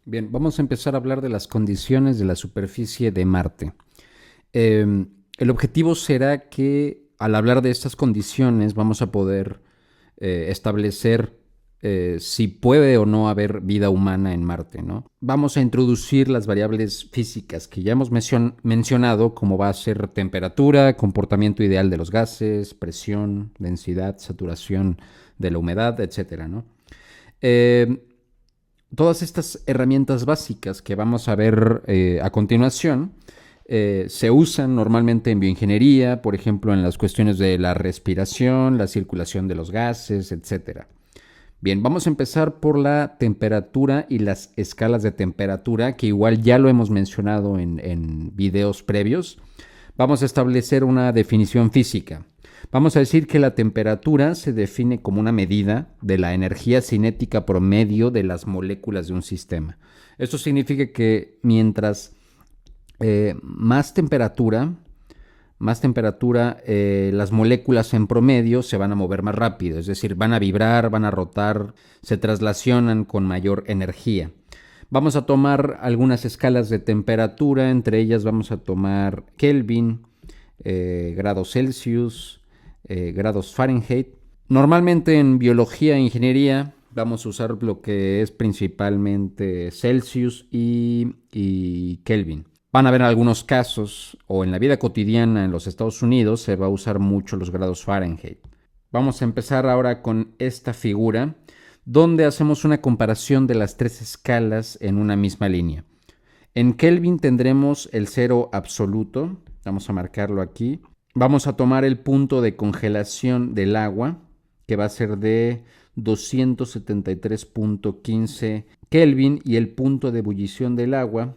Bien, vamos a empezar a hablar de las condiciones de la superficie de Marte. El objetivo será que al hablar de estas condiciones vamos a poder establecer si puede o no haber vida humana en Marte, ¿no? Vamos a introducir las variables físicas que ya hemos mencionado, como va a ser temperatura, comportamiento ideal de los gases, presión, densidad, saturación de la humedad, etcétera, ¿no? Eh, Todas estas herramientas básicas que vamos a ver a continuación se usan normalmente en bioingeniería, por ejemplo, en las cuestiones de la respiración, la circulación de los gases, etcétera. Bien, vamos a empezar por la temperatura y las escalas de temperatura, que igual ya lo hemos mencionado en videos previos. Vamos a establecer una definición física. Vamos a decir que la temperatura se define como una medida de la energía cinética promedio de las moléculas de un sistema. Esto significa que mientras más temperatura, las moléculas en promedio se van a mover más rápido, es decir, van a vibrar, van a rotar, se traslacionan con mayor energía. Vamos a tomar algunas escalas de temperatura, entre ellas vamos a tomar Kelvin, grados Celsius, grados Fahrenheit. Normalmente en biología e ingeniería vamos a usar lo que es principalmente Celsius y Kelvin. Van a haber algunos casos, o en la vida cotidiana en los Estados Unidos se va a usar mucho los grados Fahrenheit. Vamos a empezar ahora con esta figura, donde hacemos una comparación de las tres escalas en una misma línea. En Kelvin tendremos el cero absoluto, vamos a marcarlo aquí. Vamos a tomar el punto de congelación del agua, que va a ser de 273.15 Kelvin, y el punto de ebullición del agua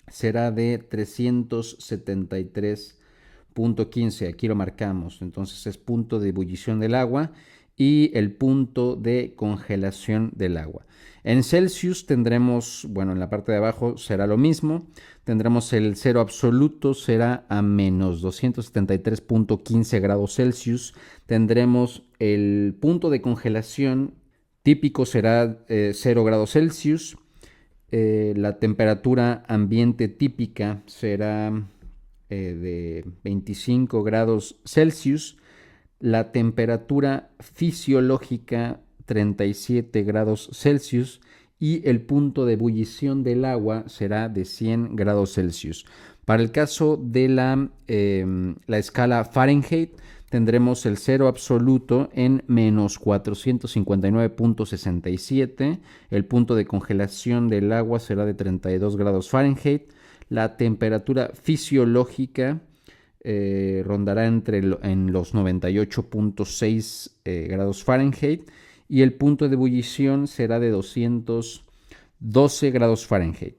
será de 373.15. Aquí lo marcamos. Entonces es punto de ebullición del agua y el punto de congelación del agua. En Celsius tendremos, bueno, en la parte de abajo será lo mismo. Tendremos el cero absoluto, será a menos 273.15 grados Celsius. Tendremos el punto de congelación típico, será 0 grados Celsius. La temperatura ambiente típica será de 25 grados Celsius. La temperatura fisiológica 37 grados Celsius y el punto de ebullición del agua será de 100 grados Celsius. Para el caso de la escala Fahrenheit, tendremos el cero absoluto en menos 459.67, el punto de congelación del agua será de 32 grados Fahrenheit, la temperatura fisiológica rondará en los 98.6 grados Fahrenheit y el punto de ebullición será de 212 grados Fahrenheit.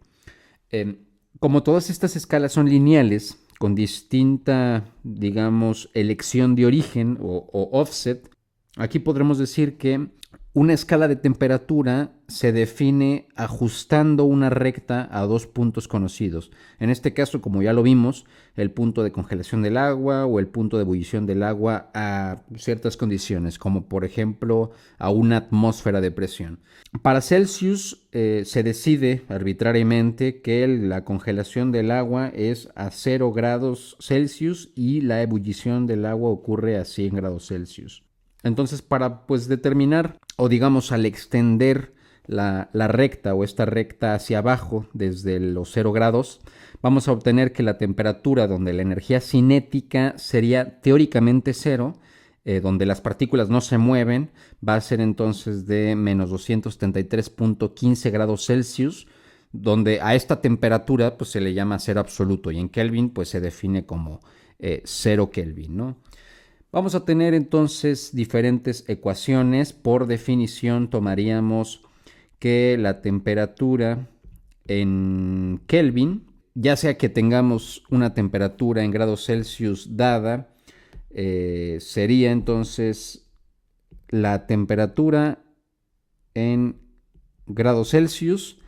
Como todas estas escalas son lineales, con distinta, digamos, elección de origen o offset, aquí podremos decir que una escala de temperatura se define ajustando una recta a dos puntos conocidos. En este caso, como ya lo vimos, el punto de congelación del agua o el punto de ebullición del agua a ciertas condiciones, como por ejemplo a una atmósfera de presión. Para Celsius se decide arbitrariamente que la congelación del agua es a 0 grados Celsius y la ebullición del agua ocurre a 100 grados Celsius. Entonces, para determinar, o digamos al extender la recta o esta recta hacia abajo desde los 0 grados, vamos a obtener que la temperatura donde la energía cinética sería teóricamente cero, donde las partículas no se mueven, va a ser entonces de menos 273.15 grados Celsius, donde a esta temperatura se le llama cero absoluto, y en Kelvin se define como 0 Kelvin, ¿no? Vamos a tener entonces diferentes ecuaciones. Por definición tomaríamos que la temperatura en Kelvin, ya sea que tengamos una temperatura en grados Celsius dada, sería entonces la temperatura en grados Celsius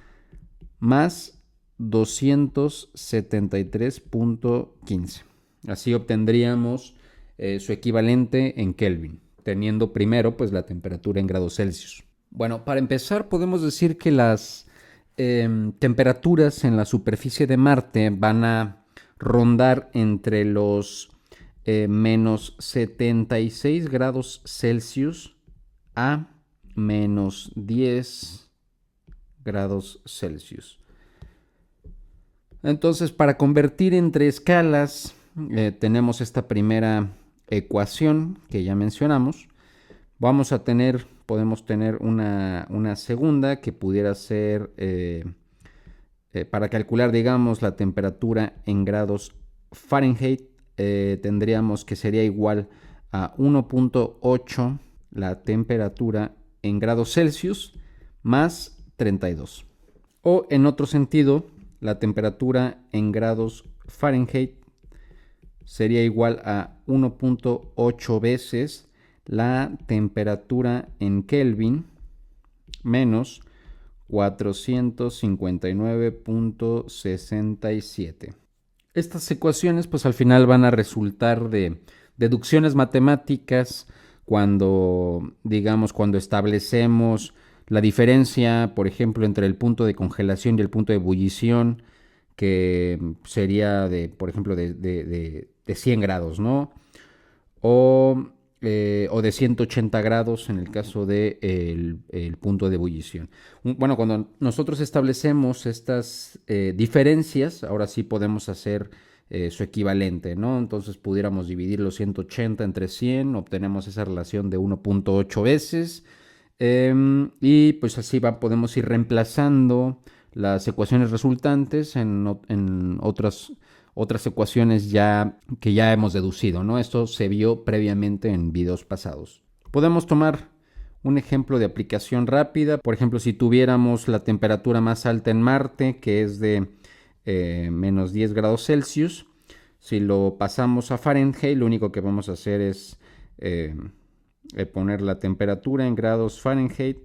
más 273.15. Así obtendríamos su equivalente en Kelvin, teniendo primero la temperatura en grados Celsius. Bueno, para empezar podemos decir que las temperaturas en la superficie de Marte van a rondar entre los menos 76 grados Celsius a menos 10 grados Celsius. Entonces, para convertir entre escalas, tenemos esta primera ecuación que ya mencionamos. Podemos tener una segunda que pudiera ser para calcular, digamos, la temperatura en grados Fahrenheit. Tendríamos que sería igual a 1.8 la temperatura en grados Celsius más 32. O en otro sentido, la temperatura en grados Fahrenheit sería igual a 1.8 veces la temperatura en Kelvin menos 459.67. Estas ecuaciones pues al final van a resultar de deducciones matemáticas cuando establecemos la diferencia, por ejemplo, entre el punto de congelación y el punto de ebullición, que sería por ejemplo, de 100 grados, ¿no? O de 180 grados en el caso del punto de ebullición. Bueno, cuando nosotros establecemos estas diferencias, ahora sí podemos hacer su equivalente, ¿no? Entonces pudiéramos dividir los 180 entre 100, obtenemos esa relación de 1.8 veces, y pues así podemos ir reemplazando las ecuaciones resultantes en otras ecuaciones que ya hemos deducido, ¿no? Esto se vio previamente en videos pasados. Podemos tomar un ejemplo de aplicación rápida. Por ejemplo, si tuviéramos la temperatura más alta en Marte, que es de menos 10 grados Celsius, si lo pasamos a Fahrenheit, lo único que vamos a hacer es poner la temperatura en grados Fahrenheit.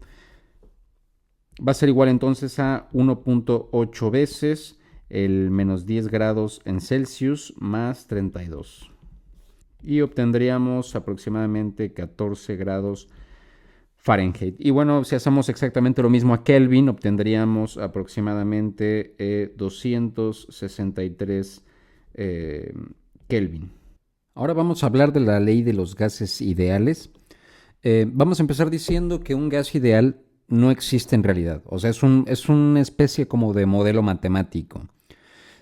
Va a ser igual entonces a 1.8 veces el menos 10 grados en Celsius más 32. Y obtendríamos aproximadamente 14 grados Fahrenheit. Y bueno, si hacemos exactamente lo mismo a Kelvin, obtendríamos aproximadamente 263 Kelvin. Ahora vamos a hablar de la ley de los gases ideales. Vamos a empezar diciendo que un gas ideal no existe en realidad. O sea, es una especie como de modelo matemático.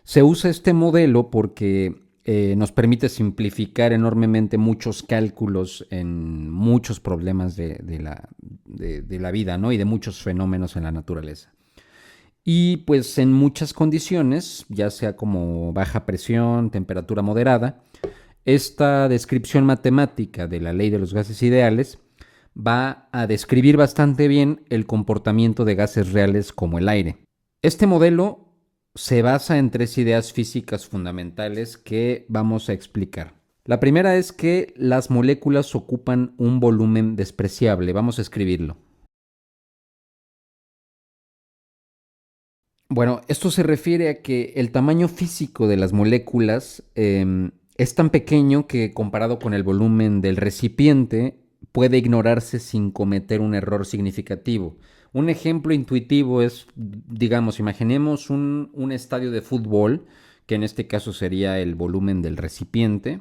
Se usa este modelo porque nos permite simplificar enormemente muchos cálculos en muchos problemas de la vida, ¿no? Y de muchos fenómenos en la naturaleza. Y pues en muchas condiciones, ya sea como baja presión, temperatura moderada, esta descripción matemática de la ley de los gases ideales va a describir bastante bien el comportamiento de gases reales como el aire. Este modelo se basa en tres ideas físicas fundamentales que vamos a explicar. La primera es que las moléculas ocupan un volumen despreciable. Vamos a escribirlo. Bueno, esto se refiere a que el tamaño físico de las moléculas es tan pequeño que comparado con el volumen del recipiente puede ignorarse sin cometer un error significativo. Un ejemplo intuitivo es, digamos, imaginemos un estadio de fútbol, que en este caso sería el volumen del recipiente,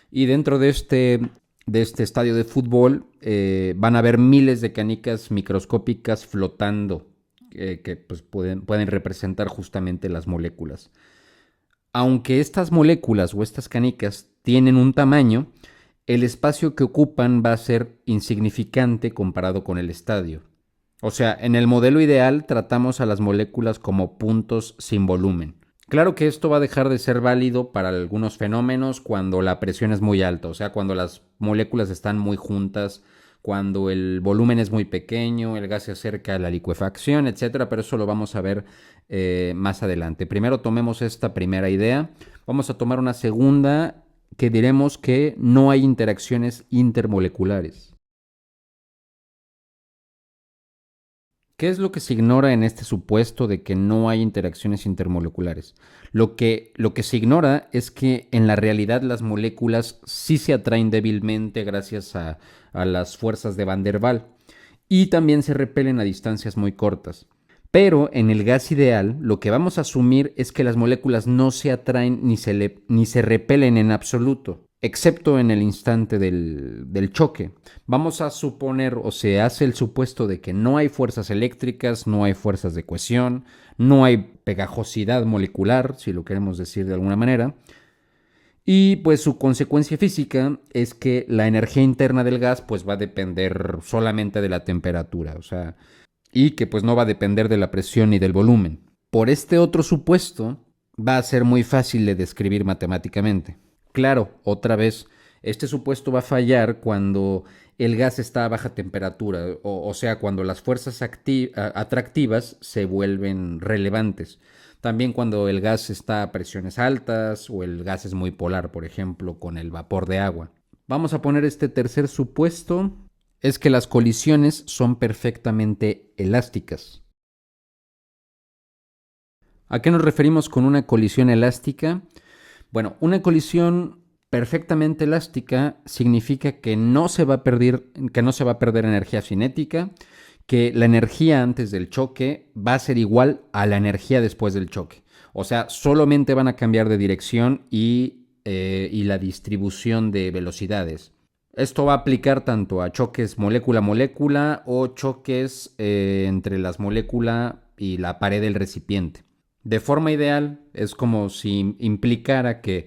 y dentro de este estadio de fútbol van a haber miles de canicas microscópicas flotando que pues pueden representar justamente las moléculas. Aunque estas moléculas o estas canicas tienen un tamaño, el espacio que ocupan va a ser insignificante comparado con el estadio. O sea, en el modelo ideal tratamos a las moléculas como puntos sin volumen. Claro que esto va a dejar de ser válido para algunos fenómenos cuando la presión es muy alta, o sea, cuando las moléculas están muy juntas, cuando el volumen es muy pequeño, el gas se acerca a la licuefacción, etcétera, pero eso lo vamos a ver más adelante. Primero tomemos esta primera idea, vamos a tomar una segunda que diremos que no hay interacciones intermoleculares. ¿Qué es lo que se ignora en este supuesto de que no hay interacciones intermoleculares? Lo que se ignora es que en la realidad las moléculas sí se atraen débilmente gracias a las fuerzas de Van der Waals y también se repelen a distancias muy cortas. Pero en el gas ideal, lo que vamos a asumir es que las moléculas no se atraen ni se repelen en absoluto, excepto en el instante del choque. Vamos a suponer, o se hace el supuesto de que no hay fuerzas eléctricas, no hay fuerzas de cohesión, no hay pegajosidad molecular, si lo queremos decir de alguna manera. Y pues su consecuencia física es que la energía interna del gas pues va a depender solamente de la temperatura, o sea, y que pues no va a depender de la presión ni del volumen. Por este otro supuesto va a ser muy fácil de describir matemáticamente. Claro, otra vez, este supuesto va a fallar cuando el gas está a baja temperatura, o sea, cuando las fuerzas atractivas se vuelven relevantes. También cuando el gas está a presiones altas o el gas es muy polar, por ejemplo, con el vapor de agua. Vamos a poner este tercer supuesto, es que las colisiones son perfectamente elásticas. ¿A qué nos referimos con una colisión elástica? Bueno, una colisión perfectamente elástica significa que no se va a perder energía cinética, que la energía antes del choque va a ser igual a la energía después del choque. O sea, solamente van a cambiar de dirección y la distribución de velocidades. Esto va a aplicar tanto a choques molécula-molécula o choques entre las moléculas y la pared del recipiente. De forma ideal, es como si implicara que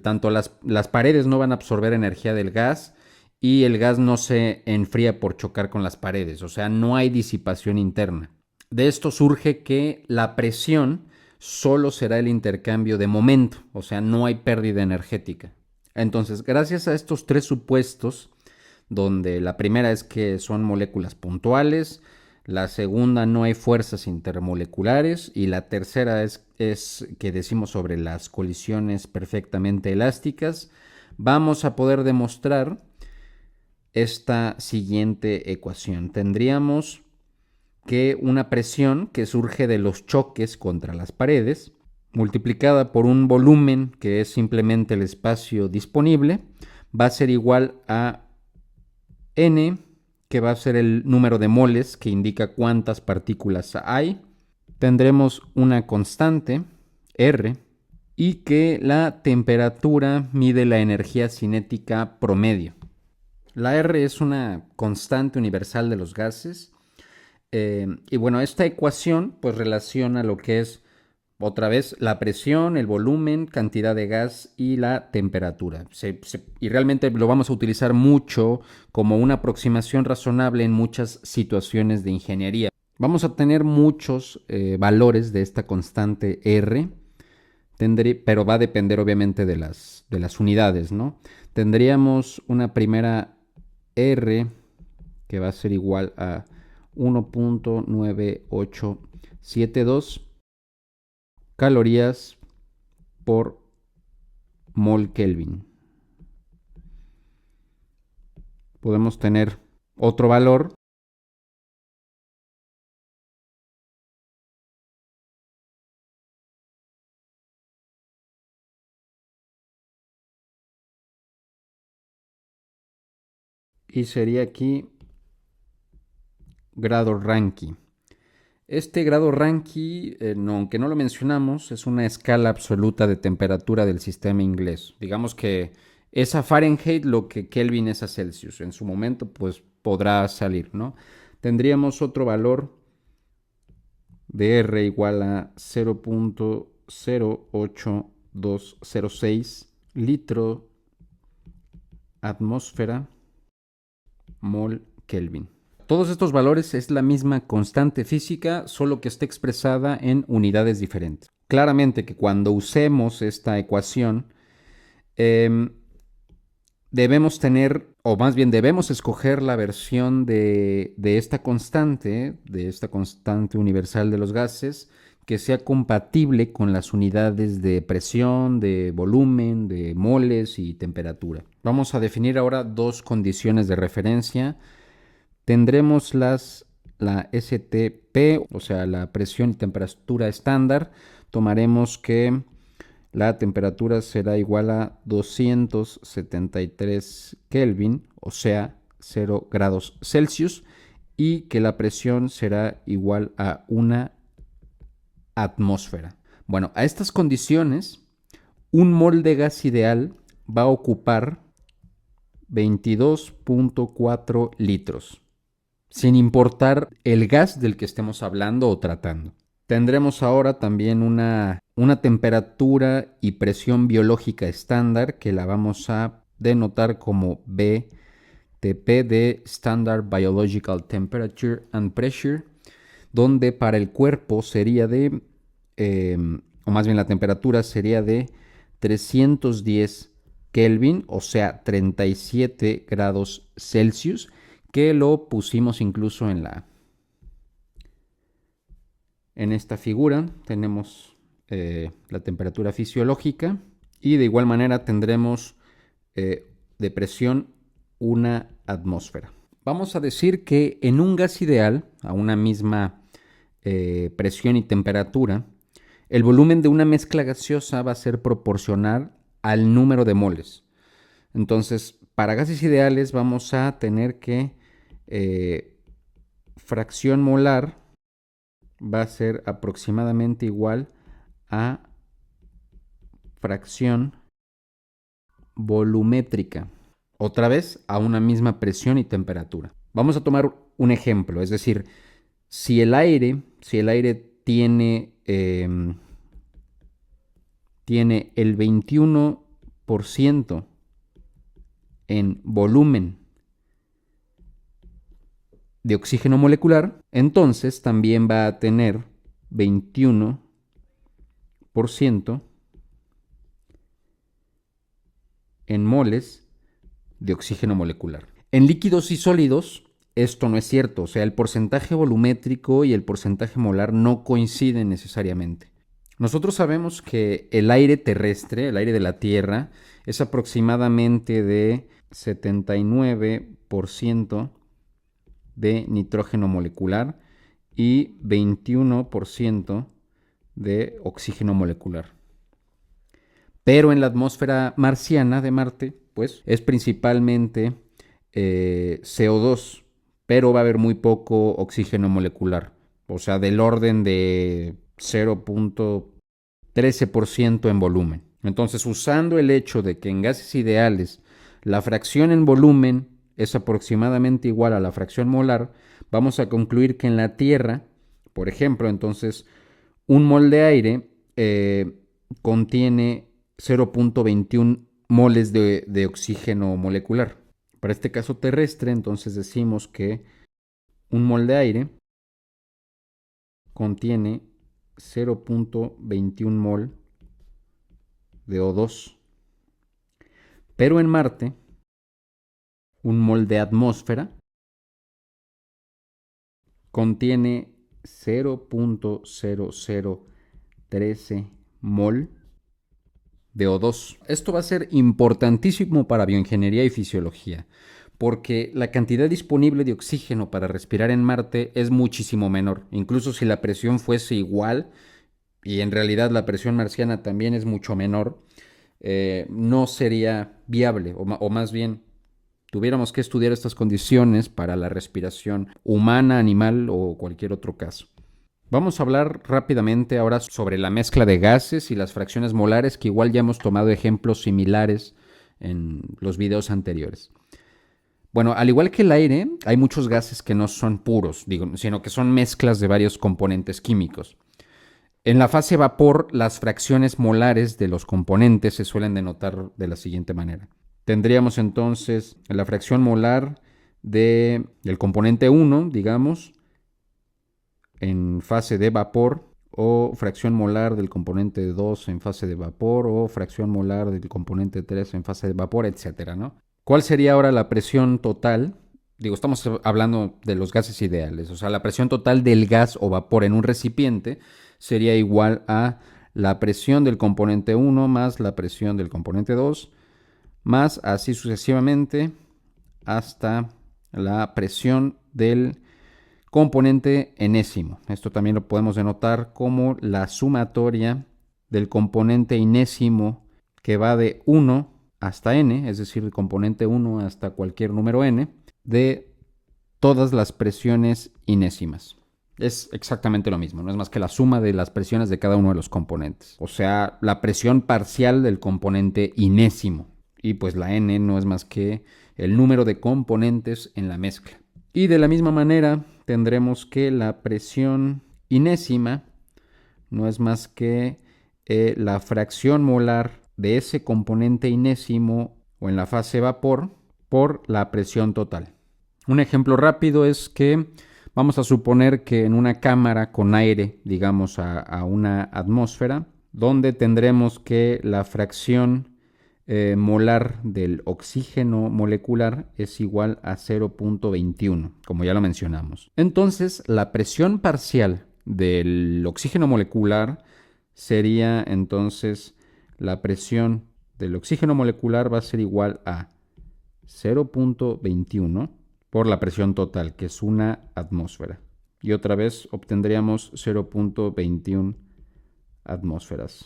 tanto las paredes no van a absorber energía del gas y el gas no se enfría por chocar con las paredes, o sea, no hay disipación interna. De esto surge que la presión solo será el intercambio de momento, o sea, no hay pérdida energética. Entonces, gracias a estos tres supuestos, donde la primera es que son moléculas puntuales, la segunda no hay fuerzas intermoleculares y la tercera es que decimos sobre las colisiones perfectamente elásticas, vamos a poder demostrar esta siguiente ecuación. Tendríamos que una presión que surge de los choques contra las paredes, multiplicada por un volumen que es simplemente el espacio disponible, va a ser igual a N, que va a ser el número de moles que indica cuántas partículas hay. Tendremos una constante, R, y que la temperatura mide la energía cinética promedio. La R es una constante universal de los gases. Y bueno, esta ecuación pues relaciona lo que es otra vez la presión, el volumen, cantidad de gas y la temperatura. Y realmente lo vamos a utilizar mucho como una aproximación razonable en muchas situaciones de ingeniería. Vamos a tener muchos valores de esta constante R, pero va a depender obviamente de las unidades, ¿no? Tendríamos una primera R que va a ser igual a 1.9872 calorías por mol Kelvin. Podemos tener otro valor y sería aquí grado Rankine. Este grado Rankine, aunque no lo mencionamos, es una escala absoluta de temperatura del sistema inglés. Digamos que es a Fahrenheit lo que Kelvin es a Celsius. En su momento, pues podrá salir, ¿no? Tendríamos otro valor de R igual a 0.08206 litro atmósfera mol Kelvin. Todos estos valores es la misma constante física, solo que está expresada en unidades diferentes. Claramente que cuando usemos esta ecuación, debemos tener, o más bien debemos escoger la versión de esta constante universal de los gases, que sea compatible con las unidades de presión, de volumen, de moles y temperatura. Vamos a definir ahora dos condiciones de referencia. Tendremos la STP, o sea, la presión y temperatura estándar. Tomaremos que la temperatura será igual a 273 Kelvin, o sea, 0 grados Celsius, y que la presión será igual a 1 atmósfera. Bueno, a estas condiciones, un mol de gas ideal va a ocupar 22.4 litros, sin importar el gas del que estemos hablando o tratando. Tendremos ahora también una temperatura y presión biológica estándar que la vamos a denotar como BTP de Standard Biological Temperature and Pressure, donde para el cuerpo sería de, o más bien la temperatura sería de 310 Kelvin, o sea, 37 grados Celsius, que lo pusimos incluso en esta figura. Tenemos la temperatura fisiológica y de igual manera tendremos de presión una atmósfera. Vamos a decir que en un gas ideal, a una misma presión y temperatura, el volumen de una mezcla gaseosa va a ser proporcional al número de moles. Entonces, para gases ideales vamos a tener que fracción molar va a ser aproximadamente igual a fracción volumétrica. Otra vez a una misma presión y temperatura. Vamos a tomar un ejemplo, es decir, si el aire tiene el 21% en volumen de oxígeno molecular, entonces también va a tener 21% en moles de oxígeno molecular. En líquidos y sólidos esto no es cierto, o sea, el porcentaje volumétrico y el porcentaje molar no coinciden necesariamente. Nosotros sabemos que el aire terrestre, el aire de la Tierra, es aproximadamente de 79% de nitrógeno molecular y 21% de oxígeno molecular. Pero en la atmósfera marciana de Marte, pues es principalmente CO2, pero va a haber muy poco oxígeno molecular, o sea, del orden de 0.13% en volumen. Entonces, usando el hecho de que en gases ideales la fracción en volumen es aproximadamente igual a la fracción molar, vamos a concluir que en la Tierra, por ejemplo, entonces, un mol de aire contiene 0.21 moles de oxígeno molecular. Para este caso terrestre, entonces decimos que un mol de aire contiene 0.21 mol de O2. Pero en Marte, un mol de atmósfera contiene 0.0013 mol de O2. Esto va a ser importantísimo para bioingeniería y fisiología, porque la cantidad disponible de oxígeno para respirar en Marte es muchísimo menor. Incluso si la presión fuese igual, y en realidad la presión marciana también es mucho menor, no sería viable, o más bien tuviéramos que estudiar estas condiciones para la respiración humana, animal o cualquier otro caso. Vamos a hablar rápidamente ahora sobre la mezcla de gases y las fracciones molares, que igual ya hemos tomado ejemplos similares en los videos anteriores. Bueno, al igual que el aire, hay muchos gases que no son puros, sino que son mezclas de varios componentes químicos. En la fase vapor, las fracciones molares de los componentes se suelen denotar de la siguiente manera. Tendríamos entonces la fracción molar del componente 1, digamos, en fase de vapor, o fracción molar del componente 2 en fase de vapor, o fracción molar del componente 3 en fase de vapor, etcétera, ¿no? ¿Cuál sería ahora la presión total? Estamos hablando de los gases ideales, o sea, la presión total del gas o vapor en un recipiente sería igual a la presión del componente 1 más la presión del componente 2, más así sucesivamente hasta la presión del componente enésimo. Esto también lo podemos denotar como la sumatoria del componente enésimo que va de 1 hasta n, es decir, el componente 1 hasta cualquier número n, de todas las presiones inésimas. Es exactamente lo mismo, no es más que la suma de las presiones de cada uno de los componentes. O sea, la presión parcial del componente inésimo. Y pues la N no es más que el número de componentes en la mezcla. Y de la misma manera tendremos que la presión inésima no es más que la fracción molar de ese componente inésimo o en la fase vapor por la presión total. Un ejemplo rápido es que vamos a suponer que en una cámara con aire, digamos a una atmósfera, donde tendremos que la fracción molar del oxígeno molecular es igual a 0.21, como ya lo mencionamos. Entonces, la presión parcial del oxígeno molecular sería entonces la presión del oxígeno molecular va a ser igual a 0.21 por la presión total, que es una atmósfera. Y otra vez obtendríamos 0.21 atmósferas.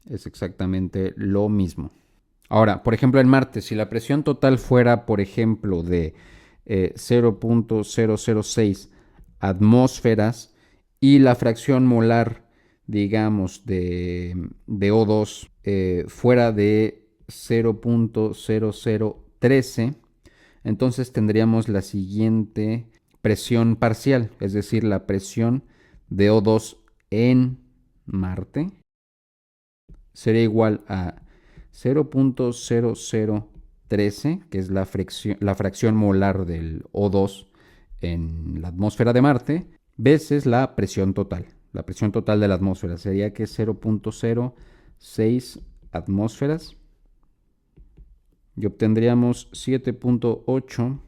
Es exactamente lo mismo. Ahora, por ejemplo, en Marte, si la presión total fuera, por ejemplo, de 0.006 atmósferas y la fracción molar, digamos, de O2 fuera de 0.0013, entonces tendríamos la siguiente presión parcial, es decir, la presión de O2 en Marte sería igual a 0.0013, que es la fracción molar del O2 en la atmósfera de Marte, veces la presión total. La presión total de la atmósfera sería que 0.06 atmósferas y obtendríamos 7.8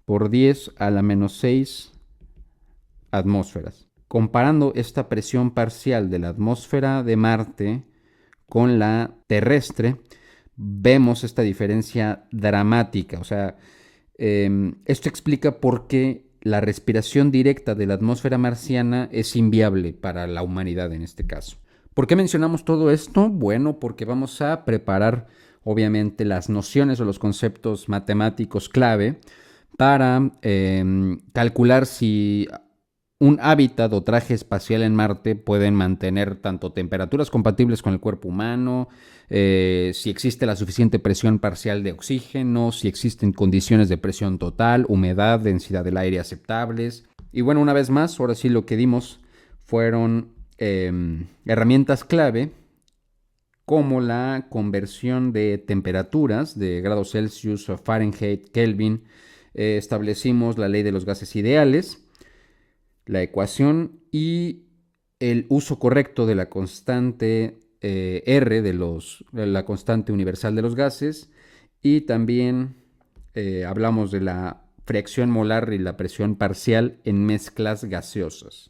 por 10 a la menos 6 atmósferas. Comparando esta presión parcial de la atmósfera de Marte con la terrestre, vemos esta diferencia dramática. O sea, esto explica por qué la respiración directa de la atmósfera marciana es inviable para la humanidad en este caso. ¿Por qué mencionamos todo esto? Bueno, porque vamos a preparar, obviamente, las nociones o los conceptos matemáticos clave para calcular si un hábitat o traje espacial en Marte pueden mantener tanto temperaturas compatibles con el cuerpo humano, si existe la suficiente presión parcial de oxígeno, si existen condiciones de presión total, humedad, densidad del aire aceptables. Y bueno, una vez más, ahora sí lo que dimos fueron herramientas clave como la conversión de temperaturas de grados Celsius, Fahrenheit, Kelvin. Establecimos la ley de los gases ideales, la ecuación y el uso correcto de la constante R, de la constante universal de los gases, y también hablamos de la fracción molar y la presión parcial en mezclas gaseosas.